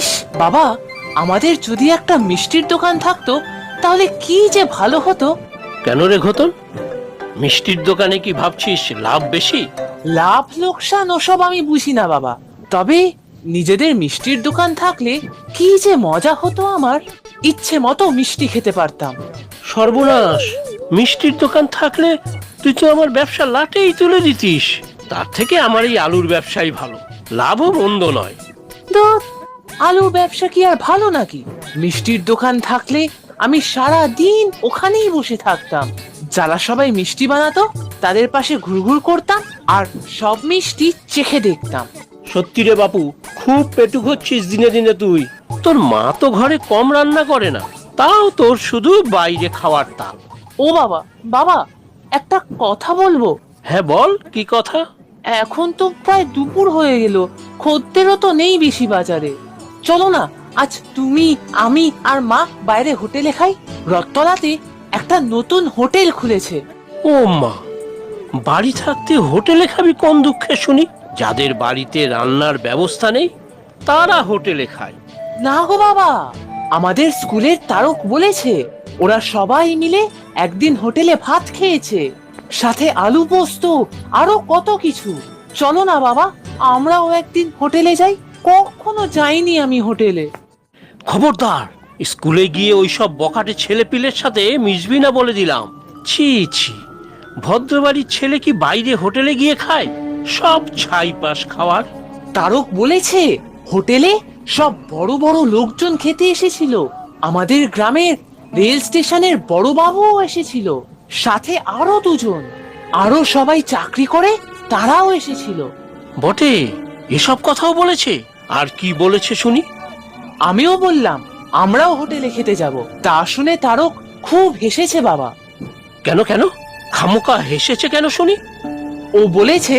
ইস বাবা, আমাদের যদি একটা মিষ্টির দোকান থাকতো তাহলে কি যে ভালো হতো। কেন রে ঘতন, মিষ্টির দোকানে কি ভাবছিস লাভ বেশি? লাভ লোকসান ওসব আমি বুঝি না বাবা, তবে নিজেদের মিষ্টির দোকান থাকলে কি যে মজা হতো। আমার ইচ্ছে মতো মিষ্টি খেতে পারতাম। সর্বনাশ, মিষ্টির দোকান থাকলে তুই তো আমার ব্যবসা লাটেই তুলে দিতিস। তার থেকে আমার এই আলুর ব্যবসাই ভালো, লাভও মন্দ নয়। ধুর, আলুর ব্যবসা কি আর ভালো নাকি? মিষ্টির দোকান থাকলে আমি সারা দিন ওখানেই বসে থাকতাম। যারা সবাই মিষ্টি বানাতো তাদের পাশে ঘুরঘুর করতাম আর সব মিষ্টি চেখে দেখতাম। সত্যি রে বাপু, খুব পেটুক হচ্ছিস দিনে দিনে তুই। তোর মা তো ঘরে কম রান্না করে না, তাও তোর শুধু বাইরে খাওয়ার তাল। ও বাবা, বাবা একটা কথা বলবো? হ্যাঁ বল, কি কথা? এখন তো প্রায় দুপুর হয়ে গেল, খদ্দেরও তো নেই বেশি বাজারে। চলো না, আজ তুমি, আমি আর মা বাইরে হোটেলে খাই। রথতলাতে একটা নতুন হোটেল খুলেছে। ও মা, বাড়ি থাকতে হোটেলে খাবি কোন দুঃখে শুনি? যাদের বাড়িতে রান্নার ব্যবস্থা নেই তারা হোটেলে খায়। না গো বাবা, আমাদের স্কুলের তারক বলেছে ওরা সবাই মিলে একদিন হোটেলে ভাত খেয়েছে, সাথে আলু পোস্ত, আরো কত কিছু। চলো না বাবা, আমরাও একদিন হোটেলে যাই। কখনো যাইনি আমি হোটেলে। খবরদার, স্কুলে গিয়ে ওই সব বখাটে ছেলেপিলের সাথে মিশবি না বলে দিলাম। ছি ছি, ভদ্রবাড়ির ছেলে কি বাইরে হোটেলে গিয়ে খায়? সব ছাই পাশ খাওয়ার। তারক বলেছে হোটেলে সব বড় বড় লোকজন খেতে এসেছিল। আমাদের গ্রামের রেল স্টেশনের বড় বাবুও এসেছিল, সাথে আরো দুজন। আরো সবাই চাকরি করে, তারাও এসেছিল। বটে, এসব কথাও বলেছে? আর কি বলেছে শুনি? আমিও বললাম আমরাও হোটেলে খেতে যাব। তা শুনে তারক খুব হেসেছে বাবা। কেন কেন, খামোকা হেসেছে কেন শুনি? ও বলেছে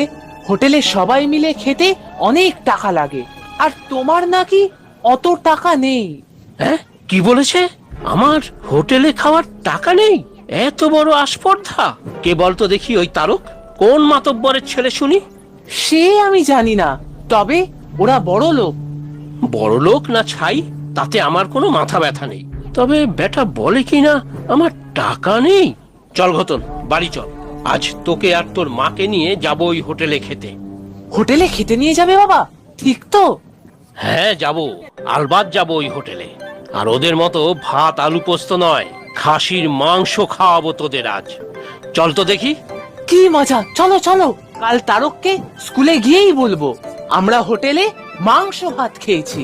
হোটেলে সবাই মিলে খেতে অনেক টাকা লাগে, আর তোমার নাকি অত টাকা নেই। হ্যাঁ, কি বলেছে? আমার হোটেলে খাওয়ার টাকা নেই? এত বড় আস্পর্ধা! কে বলতো দেখি ওই তারক? কোন মাতব্বরের ছেলে শুনি? সে আমি জানি না, তবে ওরা বড় লোক। বড় লোক না ছাই, তাতে আমার কোনো মাথা ব্যথা নেই। তবে বেটা বলে কি না আমার টাকা নেই। চল ঘতন, বাড়ি চল। আজ তোকে আর তোর মাকে নিয়ে যাবো ওই হোটেলে খেতে। হোটেলে খেতে নিয়ে যাবে বাবা? ঠিক তো? হ্যাঁ যাবো, আলবাত যাবো ওই হোটেলে। আর ওদের মতো ভাত আলু পোস্ত নয়, খাসির মাংস খাওয়াবো তোদের আজ। চল তো দেখি। কি মজা, চলো চলো। কাল তারককে স্কুলে গিয়েই বলবো আমরা হোটেলে মাংস ভাত খেয়েছি।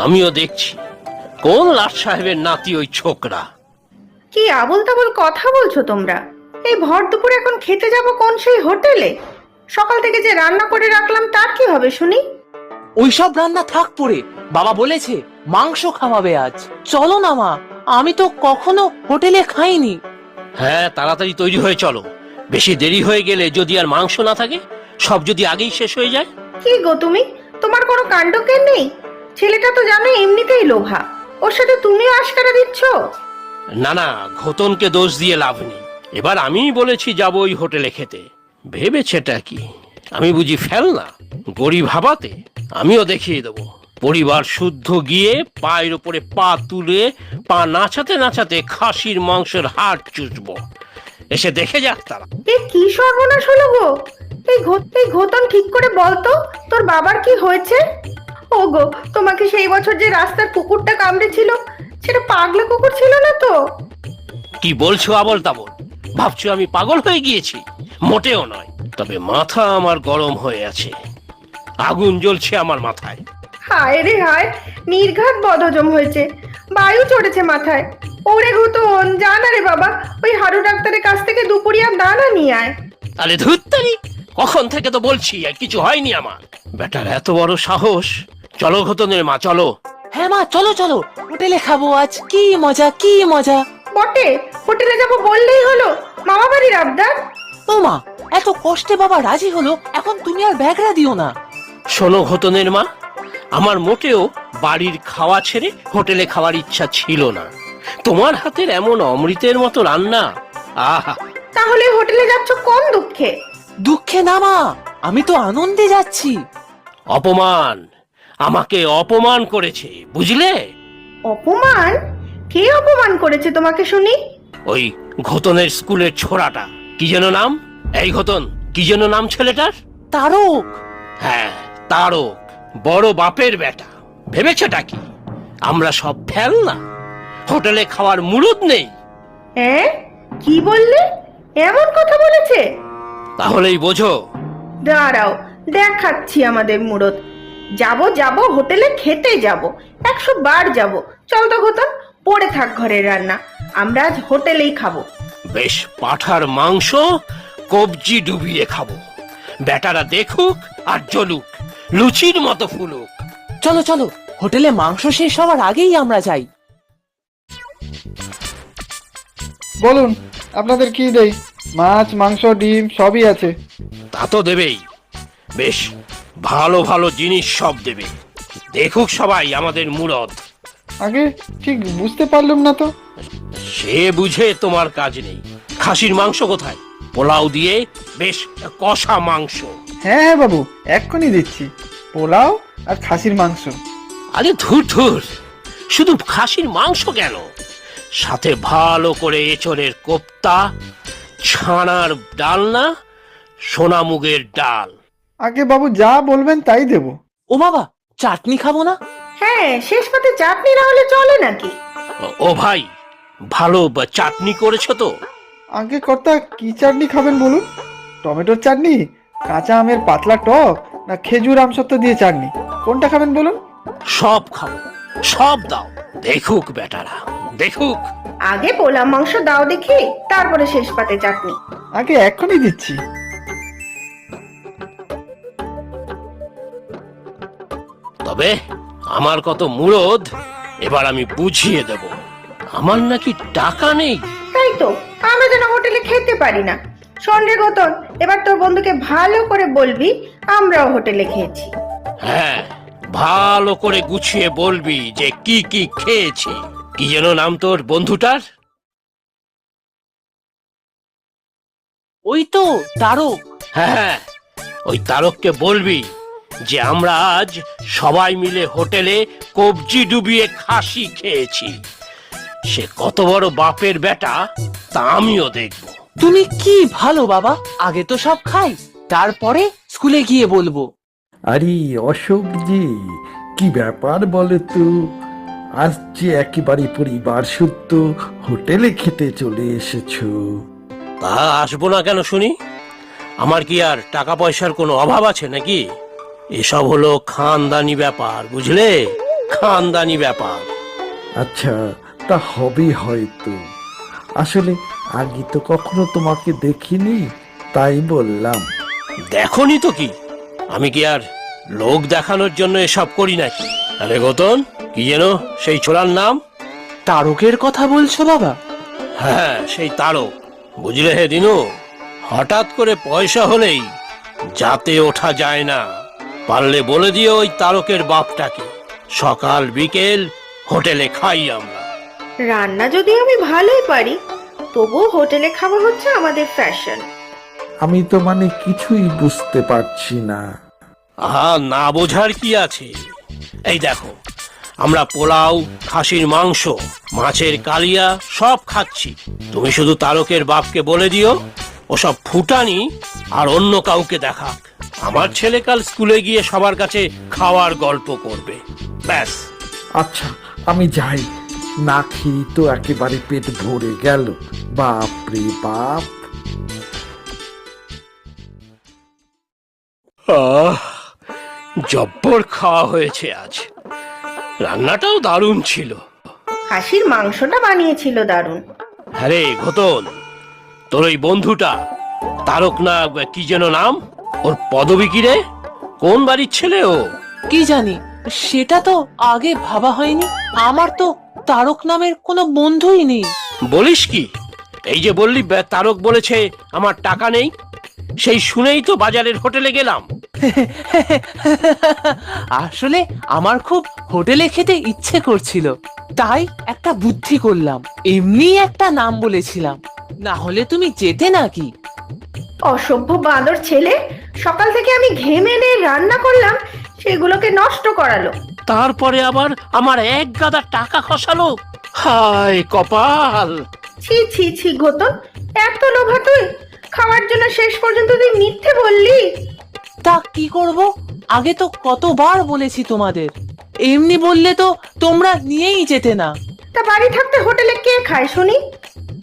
আমিও দেখছি কোন লাট সাহেবের নাতি ওই ছোকরা। কি আবোল তাবোল কথা বলছো তোমরা? এই ভর দুপুরে এখন খেতে যাব কোন সেই হোটেলে? সকাল থেকে যে রান্না করে রাখলাম তার কি হবে শুনি? ওইসব রান্না থাক পড়ে, বাবা বলেছে মাংস খাওয়াবে আজ। চলো না মা, আমি তো কখনো হোটেলে খাইনি। হ্যাঁ, তাড়াতাড়ি তৈরি হয়ে চলো। বেশি দেরি হয়ে গেলে যদি আর মাংস না থাকে, সব যদি আগেই শেষ হয়ে যায়। কি গো তুমি, তোমার কোনো কাণ্ডজ্ঞান নেই? ছেলেটা তো জানো এমনিতেই লোভা, ওর সাথে তুমিও আশকারা দিচ্ছ। না না, ঘতনকে দোষ দিয়ে লাভ নেই। এবার আমিই বলেছি যাবো ওই হোটেলে খেতে। ভেবেছেটা কি আমি বুঝি ফেল না? গরিব ভাবাতে আমিও দেখিয়ে দেবো। পরিবার শুদ্ধ গিয়ে পায়ের উপরে পা তুলে পা নাচাতে নাচাতে খাসির মাংসের হাড় চুষবো। এসে দেখে যাক তারা। এ কি সর্বনাশ হলো গো! এই ঘোতন ঠিক করে বলতো তোর বাবার কি হয়েছে? ও গো, তোমাকে সেই বছর যে রাস্তার কুকুরটা কামড়েছিল, সেটা পাগলা কুকুর ছিল না তো? কি বলছো আবল তাবল? ভাবছো আমি পাগল হয়ে গিয়েছি? মোটেও নয়। তবে মাথা আমার গরম হয়ে আছে, আগুন জ্বলছে আমার মাথায়। হায় রে হায়, নির্ঘাত বদহজম হয়েছে, বায়ু চড়েছে মাথায়। ওরে ঘুতন, যা না রে বাবা, ওই হাড়ু ডাক্তারের কাছ থেকে দুপুরিয়া দানা নিয়ে আয়। আরে ধুত্তারি, কখন থেকে তো বলছি আর কিছু হয়নি আমার। বেটার এত বড় সাহস! চলো ঘতনের মা, চলো। হ্যাঁ মা, চলো চলো, হোটেলে খাবো আজ। কি মজা, কি মজা। বটে, হোটেলে যাবো বললেই হলো, মামা বাড়ির আবদার। ও মা, এত কষ্টে বাবা রাজি হলো, এখন তুমি আর ব্যাগরা দিও না। শোনো ঘতনের মা, আমার মোটেও বাড়ির খাওয়া ছেড়ে হোটেলে খাওয়ার ইচ্ছা ছিল না। তোমার হাতের এমন অমৃতের মতো রান্না, আহা! তাহলে হোটেলে যাচ্ছ কোন দুঃখে? দুঃখে না মা, আমি তো আনন্দে যাচ্ছি। অপমান! আমাকে অপমান করেছে, বুঝলে? অপমান? কে অপমান করেছে তোমাকে শুনি? ওই ঘোতনের স্কুলের ছোড়াটা, কি যেন নাম? এই ঘোতন, কি যেন নাম ছেলেটার? তারক। হ্যাঁ, তারক। বড় বাপের বেটা। ভেবেছেটা কি আমরা সব ফেল না? হোটেলে খাওয়ার মুরুদ নেই? হ্যাঁ, কি বললে? এমন কথা বলেছে? তাহলেই বোঝো। দাঁড়াও, দেখাচ্ছি আমাদের মুরত। যাব যাব, হোটেলে খেতে যাব, 100 বার যাব। চল তো ঘোতন, পড়ে থাক ঘরের রান্না, আমরা আজ হোটেলেই খাবো। বেশ পাঠার মাংস কবজি ডুবিয়ে খাবো। বেটারা দেখুক আর জ্বলুক, লুচির মতো ফুলুক। চলো চলো, হোটেলে মাংস শেষ হওয়ার আগেই আমরা যাই। বলুন, আপনাদের কি দেই? মাছ, মাংস, ডিম সবই আছে। তা তো দেবেই। বেশ ভালো ভালো জিনিস সব দেবে। দেখুক সবাই আমাদের মুরদ। আগে ঠিক বুঝতে পারলাম না তো। সে বুঝে তোমার কাজ নেই। খাসির মাংস কোথায়? পোলাও দিয়ে বেশ কষা মাংস। হ্যাঁ হ্যাঁ বাবু, এক্ষুনি দিচ্ছি। পোলাও আর খাসির মাংস। আরে ধুর ধুর, শুধু খাসির মাংস কেন, সাথে ভালো করে এঁচড়ের কোপ্তা, ছানার ডালনা, সোনামুগের ডাল। আগে বাবু যা বলবেন তাই দেব। ও বাবা, চাটনি খাবো না? হ্যাঁ, শেষ পাতে চাটনি না হলে চলে নাকি? ও ভাই, ভালো চাটনি করেছো তো? আগে কর্তা, কি চাটনি খাবেন বলুন? টমেটোর চাটনি, কাঁচা আমের পাতলা টক, না খেজুর আমসত্ব দিয়ে চাটনি? কোনটা খাবেন বলুন? সব খাবো, সব দাও। দেখুক বেটারা, দেখুক। আগে পোলা মাংস দাও দেখি, তারপরে শেষ পাতে চাটনি। আগে এক্ষুনি দিচ্ছি। তবে আমার কত মুরদ, এবার আমি বুঝিয়ে দেব। আমার নাকি টাকা নেই। তাই তো, আমরা যেন হোটেলে খেতে পারি না। শোন রে ঘোতন, এবার তোর বন্ধুকে ভালো করে বলবি আমরাও হোটেলে খেয়েছি। হ্যাঁ, ভালো করে গুছিয়ে বলবি যে কি কি খেয়েছি। কি যেন নাম তোর বন্ধুটার? ওই তো তারক। হ্যাঁ, ওই তারককে বলবি যে আমরা আজ সবাই মিলে হোটেলে কবজি ডুবিয়ে খাসি খেয়েছি। সে কত বড় বাপের বেটা তা আমিও দেখব। তুমি কি ভালো বাবা, আগে তো সব খাই, তারপরে স্কুলে গিয়ে বলবো। আরে অশোকজি, কি ব্যাপার বলে তো? আজ যে একেবারে পরিবার সূত্র হোটেলে খেতে চলে এসেছো। তা আসবো না কেন শুনি? আমার কি আর টাকা পয়সার কোনো অভাব আছে নাকি? এসব হলো খানদানি ব্যাপার, বুঝলে? খানদানি ব্যাপার। আচ্ছা, তা হবে হয়তো। আসলে আগে তো কখনো তোমাকে দেখিনি, তাই বললাম। দেখনি তো কি, আমি কি আর লোক দেখানোর জন্য এসব করি নাকি? আরে গতন, কি যেন সেই ছোড়ার নাম? তারকের কথা বলছো বাবা? হ্যাঁ, সেই তারক। বুঝলে হে দিনু, হঠাৎ করে পয়সা হলেই যাতে ওঠা যায় না। পারলে বলে দিও ওই তারকের বাপটাকে, সকাল বিকেল হোটেলে খাই আমরা। রান্না যদি আমি ভালোই পারি, তবুও হোটেলে খাওয়া হচ্ছে আমাদের ফ্যাশন। আমি তো মানে কিছুই বুঝতে পারছি না। আহা, না বোঝার কি আছে? এই দেখো, আমরা পোলাও, খাসির মাংস, মাছের কালিয়া সব খাচ্ছি। তুমি শুধু তারকের বাপকে বলে দিও ওসব ফুটানি আর অন্য কাউকে দেখাক। আমার ছেলে কাল স্কুলে গিয়ে সবার কাছে খাওয়ার গল্প করবে, ব্যাস। আচ্ছা, আমি যাই। না খেয়ে তো একেবারে পেট ভরে গেল। বাপ রে বাপ। জব্বর খাওয়া হয়েছে আজ। রান্নাটাও দারুণ ছিল। খাসির মাংসটা বানিয়েছিল দারুণ। আরে ঘতন, তোর ওই বন্ধুটা তারক না কি যেন নাম, ওর পদবী কি রে? কোন বাড়ির ছেলে ও? কি জানি, সেটা তো আগে ভাবা হয়নি। আমার তো তারক নামের কোনো বন্ধুই নেই। বলিস কি? এই যে বললি তারক বলেছে আমার টাকা নেই, সেই শুনেই তো বাজারের হোটেলে গেলাম। আসলে আমার খুব হোটেলে খেতে ইচ্ছে করছিল, তাই একটা বুদ্ধি করলাম, এমনি একটা নাম বলেছিলাম। না হলে তুমি যেতে নাকি? অসভ্য বাঁদর ছেলে, সকাল থেকে আমি ঘেমে নিয়ে রান্না করলাম, সেগুলোকে নষ্ট করালো। তারপরে আবার আমার এক গাদা টাকা খসালো। হায় কপাল! ছি ছি ছি ঘোতন, এত লোভা তুই! খাওয়ার জন্য শেষ পর্যন্ত তুই মিথ্যে বললি। তা কি করব? আগে তো কতবার বলেছি তোমাদের, এমনি বললে তো তোমরা নিয়েই যেতে না। তা বাড়ি থাকতে হোটেলে কে খায় শুনি?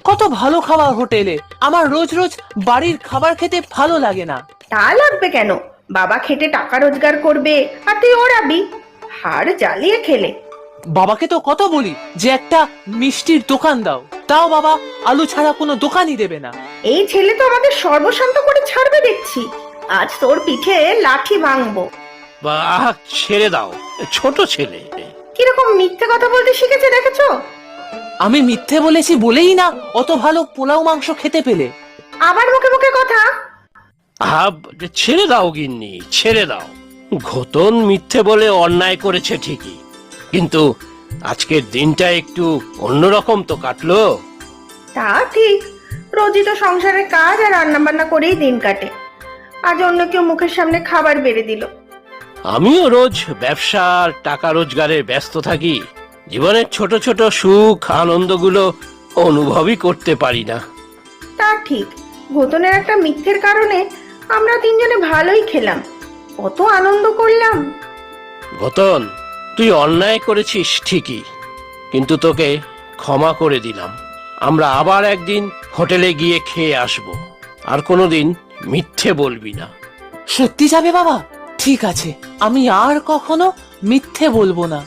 কত ভালো খাবার হোটেলে, আমার রোজ রোজ বাড়ির খাবার খেতে ভালো লাগে না। তা লাগবে কেন? বাবা খেটে টাকা রোজগার করবে আর তুই ওড়াবি, হাড় জ্বালিয়ে খেলে। বাবাকে তো কত বলি যে একটা মিষ্টির দোকান দাও, তাও বাবা আলু ছাড়া কোনো দোকানই দেবে না। এই ছেলে তো আমাদের সর্বশান্ত করে ছাড়বে দেখছি। আজ তোর পিঠে লাঠি ভাঙবো। বাহ, ছেড়ে দাও, ছোট ছেলে। কিরকম মিথ্যে কথা বলতে শিখেছে দেখেছো? আমি মিথ্যে বলেছি বলেই না অত ভালো পোলাও মাংস খেতে পেলে। আবার মুখে মুখে কথা। ছেড়ে দাও গিন্নি, ছেড়ে দাও। ঘোতন মিথ্যে বলে অন্যায় করেছে ঠিকই, কিন্তু আজকের দিনটা একটু অন্যরকম তো কাটলো। তা ঠিক, রোজই তো সংসারের কাজ আর রান্না বান্না করেই দিন কাটে। আজ অন্য কেউ মুখের সামনে খাবার বেড়ে দিল। আমিও রোজ ব্যবসা আর টাকা রোজগারে ব্যস্ত থাকি, জীবনের ছোট ছোট সুখ আনন্দগুলো অনুভবই করতে পারি না। তা ঠিক, ঘোতনের একটা মিথ্যের কারণে আমরা তিনজনে ভালোই খেলাম, কত আনন্দ করলাম। ঘোতন, তুই অন্যায় করেছিস ঠিকই, কিন্তু তোকে ক্ষমা করে দিলাম। আমরা আবার একদিন হোটেলে গিয়ে খেয়ে আসব, আর কোনোদিন মিথ্যে বলবি না। সত্যি যাবে বাবা? ঠিক আছে, আমি আর কখনো মিথ্যে বলবো না।